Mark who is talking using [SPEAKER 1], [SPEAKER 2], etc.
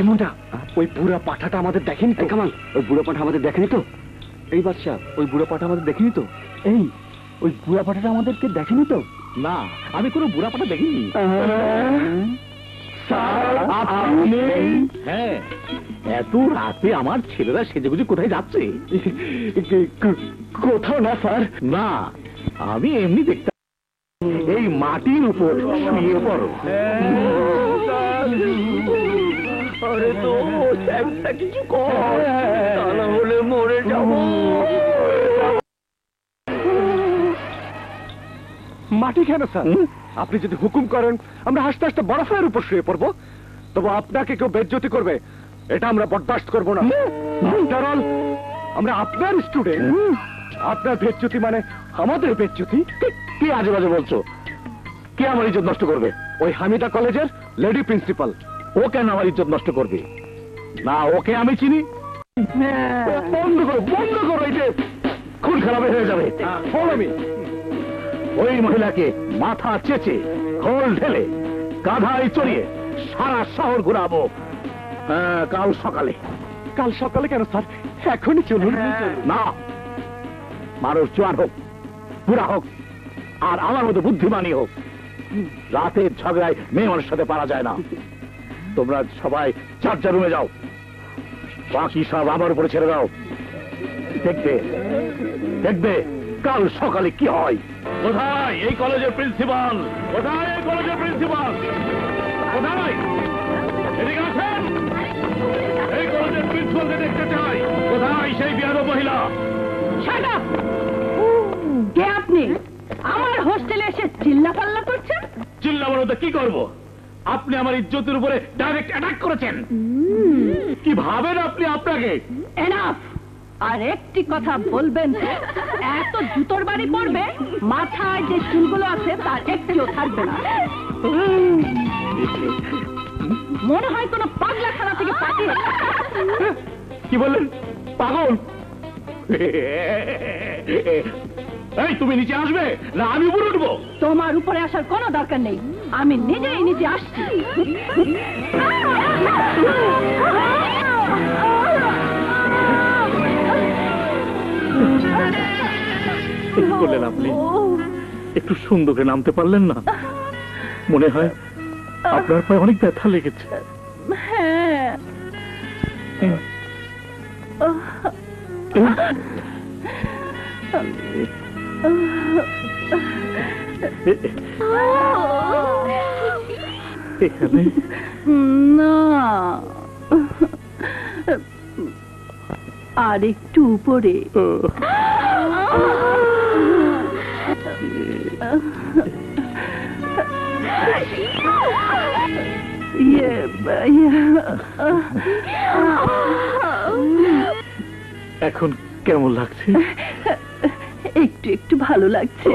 [SPEAKER 1] মুন্ডা, ওই বুড়া পাঠাটা আমাদের দেখেনি তো? কামাল, ওই বুড়া পাঠা আমাদের দেখেনি তো? এই বাদশা, ওই বুড়া পাঠা আমাদের দেখেনি তো? এই, ওই বুড়া পাঠাটা আমাদেরকে দেখেনি তো? না, আমি কোনো বুড়া পাঠা দেখিনি। হ্যাঁ, এত রাতে আমার ছেলেরা সেজেগুজে কোথায় যাচ্ছে? কোথাও না স্যার। না, আমি এমনি দেখতে এই মাটির উপর শুয়ে পড়ো। আরে তো একটা কিছু কর, তা না হলে মরে যাব। মাটি কেন স্যার? আপনি যদি হুকুম করেন আমরা হাসতে হাসতে বরফের উপর শুয়ে পড়বো, তবে আপনাকে কেউ বেজ্জতি করবে এটা আমরা বরদাস্ত করবো না। আফটার অল আমরা আপনার স্টুডেন্ট, আপনার বেজ্জতি মানে আমাদের বেজ্জতি। কি আজে বাজে বলছো? কে আমার ইজ্জত নষ্ট করবে? ওই হামিদা কলেজের লেডি প্রিন্সিপাল। ও কেন আমার ইজ্জত নষ্ট করবে? না, ওকে আমি চিনি। বন্ধ করো, বন্ধ করো, এই যে খুন খারাপ হয়ে যাবে। আমি ওই মহিলাকে মাথা চেঁচে খোল ঢেলে গাধায় চড়িয়ে সারা শহর ঘুরাবো কাল সকালে। কাল সকালে কেন স্যার? এখনই চলুন। না, মানুষ জোয়ান হোক, বুড়া হোক, আর আমার মতো বুদ্ধিমানী হোক, রাতের ঝগড়ায় মেয়ে মানুষের সাথে পারা যায় না। তোমরা সবাই যার যার রুমে যাও, বাকি সব আমার উপরে ছেড়ে দাও। দেখবে দেখবে কাল সকালে কি হয়। কোথায় এই কলেজের প্রিন্সিপাল? কোথায় এই কলেজের প্রিন্সিপাল? কোথায়? এদিকে আছেন? এই কলেজের প্রিন্সিপালকে দেখতে চাই। কোথায় সেই বেয়াদব মহিলা?
[SPEAKER 2] Shut up! কে আপনি? আমার হোস্টেলে এসে চিল্লাপাল্লা করছেন?
[SPEAKER 1] চিল্লাবো তো কি করব? আপনি আমার ইজ্জতের উপরে ডাইরেক্ট অ্যাটাক করেছেন। কি ভাবেন আপনি আপনাকে?
[SPEAKER 2] এনাফ! আর একটি কথা বলবেন তো, এত জুতোর বাড়ি পড়বে, মাথায় যে চুলগুলো আছে তার একটিও থাকবে না। মনে হয় কোনো পাগলাখানা থেকে পাঠিয়ে।
[SPEAKER 1] কি বললেন? পাগল? এই, তুমি নিচে আসবে না আমি উপরে উঠবো?
[SPEAKER 2] তোমার উপরে আসার কোনো দরকার নেই, আমি নিজেই নিচে আসছি।
[SPEAKER 1] বললেন আপনি একটু সুন্দর নামতে পারলেন না? মনে হয় আপনার পায়ে অনেক ব্যথা লেগেছে।
[SPEAKER 2] হ্যাঁ,
[SPEAKER 1] এখানে
[SPEAKER 2] না, আর একটু উপরে।
[SPEAKER 1] এখন কেমন লাগছে?
[SPEAKER 2] একটু একটু ভালো লাগছে।